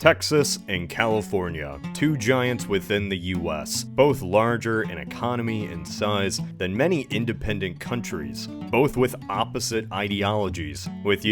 Texas and California, two giants within the US, both larger in economy and size than many independent countries, both with opposite ideologies, with,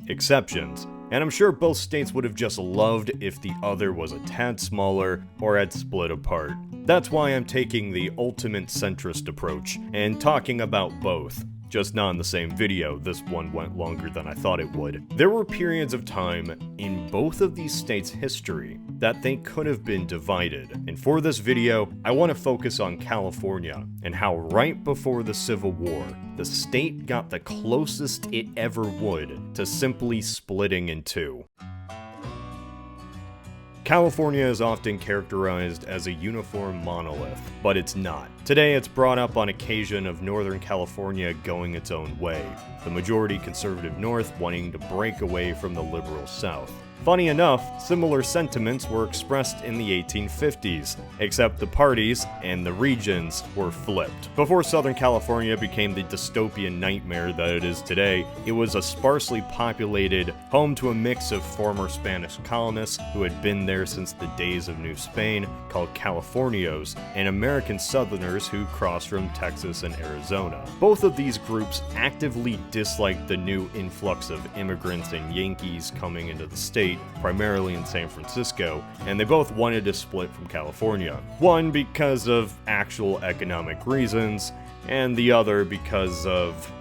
exceptions. And I'm sure both states would have just loved if the other was a tad smaller or had split apart. That's why I'm taking the ultimate centrist approach and talking about both. Just not in the same video, this one went longer than I thought it would. There were periods of time in both of these states' history that they could have been divided. And for this video, I want to focus on California and how right before the Civil War, the state got the closest it ever would to simply splitting in two. California is often characterized as a uniform monolith, but it's not. Today it's brought up on occasion of Northern California going its own way, the majority conservative North wanting to break away from the liberal South. Funny enough, similar sentiments were expressed in the 1850s, except the parties and the regions were flipped. Before Southern California became the dystopian nightmare that it is today, it was a sparsely populated home to a mix of former Spanish colonists who had been there since the days of New Spain, called Californios, and American Southerners who crossed from Texas and Arizona. Both of these groups actively disliked the new influx of immigrants and Yankees coming into the state, primarily in San Francisco, and they both wanted to split from California. One because of actual economic reasons, and the other because of...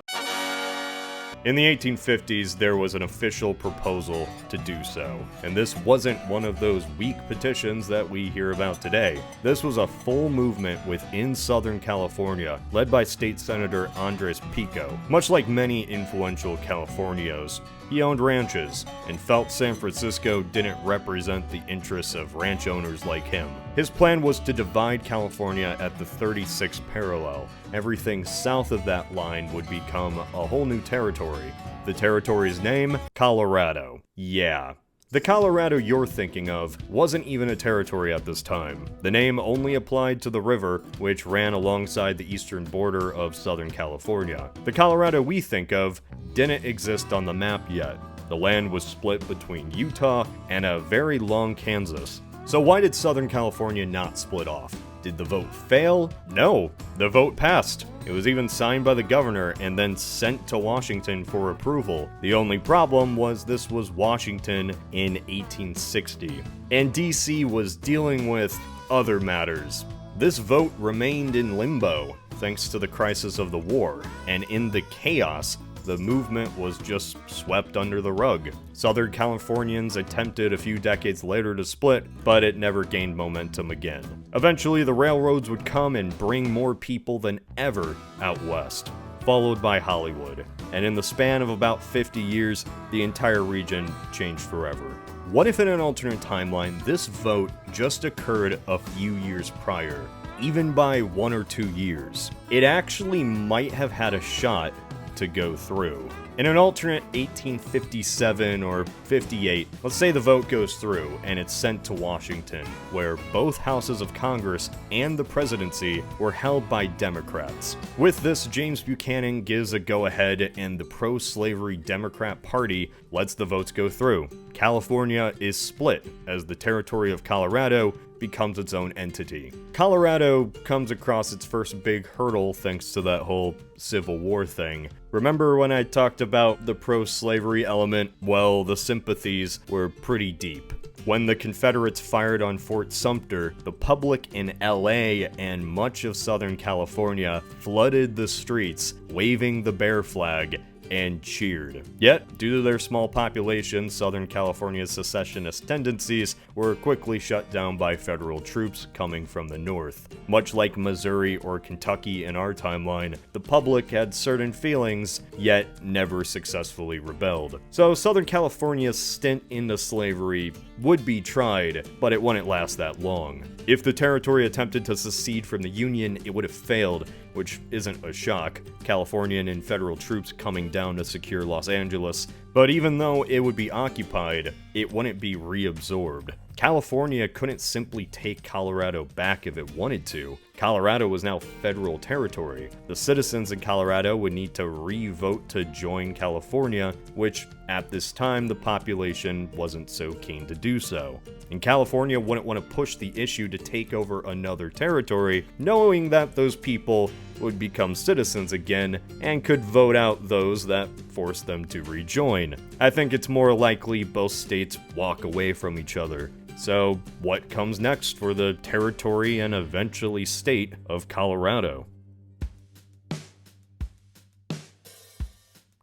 In the 1850s, there was an official proposal to do so, and this wasn't one of those weak petitions that we hear about today. This was a full movement within Southern California, led by State Senator Andres Pico. Much like many influential Californios, he owned ranches, and felt San Francisco didn't represent the interests of ranch owners like him. His plan was to divide California at the 36th parallel. Everything south of that line would become a whole new territory. The territory's name? Colorado. Yeah. The Colorado you're thinking of wasn't even a territory at this time. The name only applied to the river, which ran alongside the eastern border of Southern California. The Colorado we think of didn't exist on the map yet. The land was split between Utah and a very long Kansas. So why did Southern California not split off? Did the vote fail? No, the vote passed. It was even signed by the governor and then sent to Washington for approval. The only problem was this was Washington in 1860, and DC was dealing with other matters. This vote remained in limbo thanks to the crisis of the war, and in the chaos, the movement was just swept under the rug. Southern Californians attempted a few decades later to split, but it never gained momentum again. Eventually, the railroads would come and bring more people than ever out west, followed by Hollywood. And in the span of about 50 years, the entire region changed forever. What if in an alternate timeline, this vote just occurred a few years prior, even by 1 or 2 years? It actually might have had a shot to go through. In an alternate 1857 or 58, let's say the vote goes through and it's sent to Washington, where both houses of Congress and the presidency were held by Democrats. With this, James Buchanan gives a go-ahead and the pro-slavery Democrat Party lets the votes go through. California is split as the territory of Colorado becomes its own entity. Colorado comes across its first big hurdle thanks to that whole Civil War thing. Remember when I talked about the pro-slavery element? Well, the sympathies were pretty deep. When the Confederates fired on Fort Sumter, the public in LA and much of Southern California flooded the streets, waving the bear flag, and cheered. Yet, due to their small population, Southern California's secessionist tendencies were quickly shut down by federal troops coming from the north. Much like Missouri or Kentucky in our timeline, the public had certain feelings, yet never successfully rebelled. So Southern California's stint into slavery would be tried, but it wouldn't last that long. If the territory attempted to secede from the Union, it would have failed, which isn't a shock. Californian and federal troops coming down to secure Los Angeles But even though it would be occupied, it wouldn't be reabsorbed. California couldn't simply take Colorado back if it wanted to. Colorado was now federal territory. The citizens in Colorado would need to re-vote to join California, which at this time the population wasn't so keen to do so. And California wouldn't want to push the issue to take over another territory, knowing that those people would become citizens again and could vote out those that forced them to rejoin. I think it's more likely both states walk away from each other. So, what comes next for the territory and eventually state of Colorado?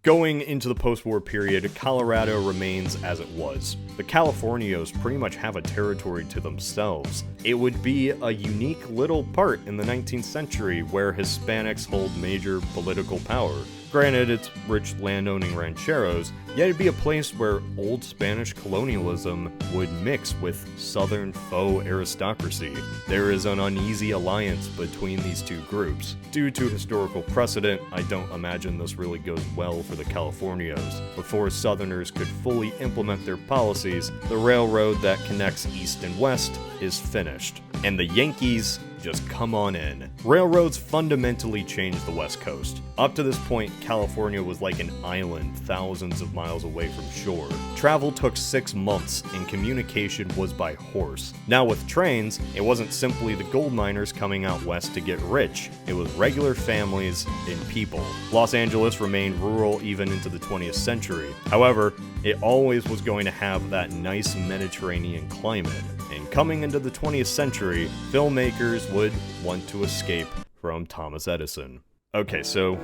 Going into the post-war period, Colorado remains as it was. The Californios pretty much have a territory to themselves. It would be a unique little part in the 19th century where Hispanics hold major political power. Granted, it's rich landowning rancheros, yet it'd be a place where old Spanish colonialism would mix with southern faux aristocracy. There is an uneasy alliance between these two groups. Due to historical precedent, I don't imagine this really goes well for the Californios. Before Southerners could fully implement their policies, the railroad that connects east and west is finished, and the Yankees just come on in. Railroads fundamentally changed the West Coast. Up to this point, California was like an island thousands of miles away from shore. Travel took 6 months and communication was by horse. Now with trains, it wasn't simply the gold miners coming out west to get rich. It was regular families and people. Los Angeles remained rural even into the 20th century. However, it always was going to have that nice Mediterranean climate. And coming into the 20th century, filmmakers would want to escape from Thomas Edison. Okay, so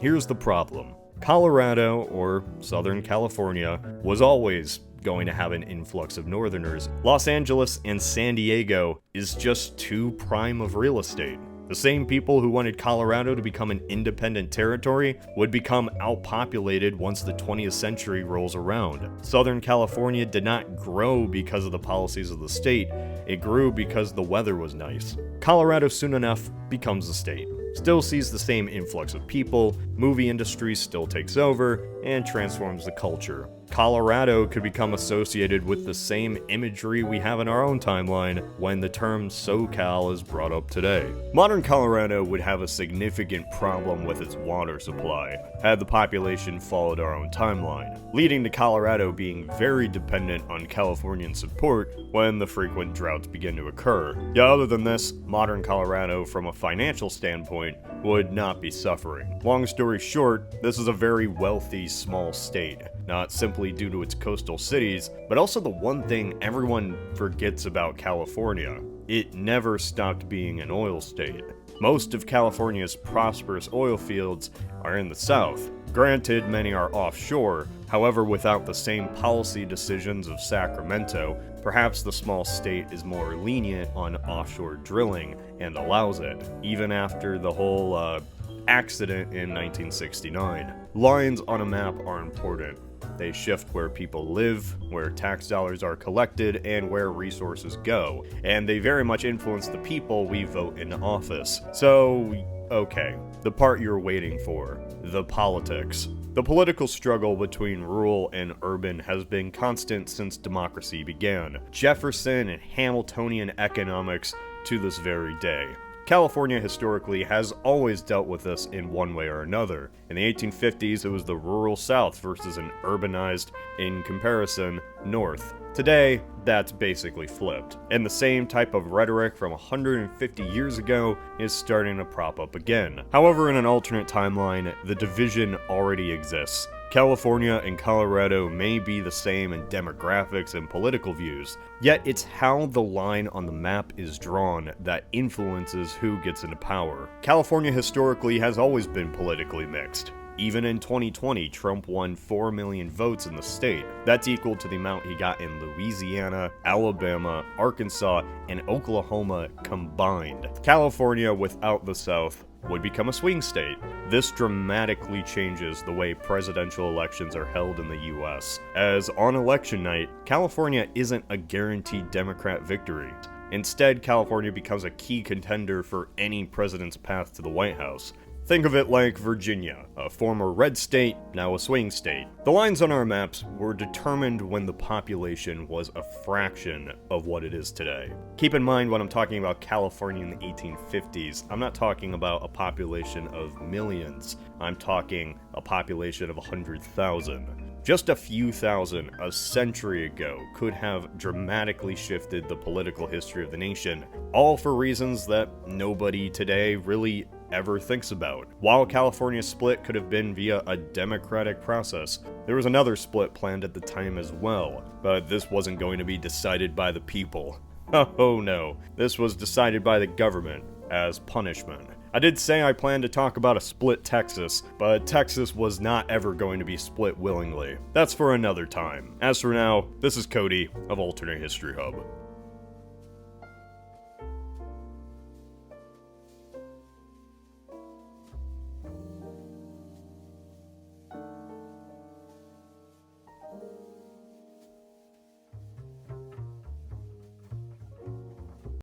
here's the problem. Colorado, or Southern California, was always going to have an influx of Northerners. Los Angeles and San Diego is just too prime of real estate. The same people who wanted Colorado to become an independent territory would become outpopulated once the 20th century rolls around. Southern California did not grow because of the policies of the state, it grew because the weather was nice. Colorado soon enough becomes the state. Still sees the same influx of people, movie industry still takes over, and transforms the culture. Colorado could become associated with the same imagery we have in our own timeline when the term SoCal is brought up today. Modern Colorado would have a significant problem with its water supply, had the population followed our own timeline, leading to Colorado being very dependent on Californian support when the frequent droughts begin to occur. Yet other than this, modern Colorado, from a financial standpoint, would not be suffering. Long story short, this is a very wealthy small state, not simply due to its coastal cities, but also the one thing everyone forgets about California. It never stopped being an oil state. Most of California's prosperous oil fields are in the south. Granted, many are offshore, however, without the same policy decisions of Sacramento, perhaps the small state is more lenient on offshore drilling and allows it, even after the whole accident in 1969. Lines on a map are important. They shift where people live, where tax dollars are collected, and where resources go. And they very much influence the people we vote into office. So, okay, the part you're waiting for, the politics. The political struggle between rural and urban has been constant since democracy began. Jefferson and Hamiltonian economics to this very day. California historically has always dealt with this in one way or another. In the 1850s, it was the rural South versus an urbanized, in comparison, North. Today, that's basically flipped, and the same type of rhetoric from 150 years ago is starting to prop up again. However, in an alternate timeline, the division already exists. California and Colorado may be the same in demographics and political views, yet it's how the line on the map is drawn that influences who gets into power. California historically has always been politically mixed. Even in 2020, Trump won 4 million votes in the state. That's equal to the amount he got in Louisiana, Alabama, Arkansas, and Oklahoma combined. California without the South would become a swing state. This dramatically changes the way presidential elections are held in the US, as on election night, California isn't a guaranteed Democrat victory. Instead, California becomes a key contender for any president's path to the White House. Think of it like Virginia, a former red state, now a swing state. The lines on our maps were determined when the population was a fraction of what it is today. Keep in mind when I'm talking about California in the 1850s, I'm not talking about a population of millions. I'm talking a population of 100,000. Just a few thousand a century ago could have dramatically shifted the political history of the nation, all for reasons that nobody today really ever thinks about. While California's split could have been via a democratic process, there was another split planned at the time as well, but this wasn't going to be decided by the people. Oh no, this was decided by the government as punishment. I did say I planned to talk about a split Texas, but Texas was not ever going to be split willingly. That's for another time. As for now, this is Cody of Alternate History Hub.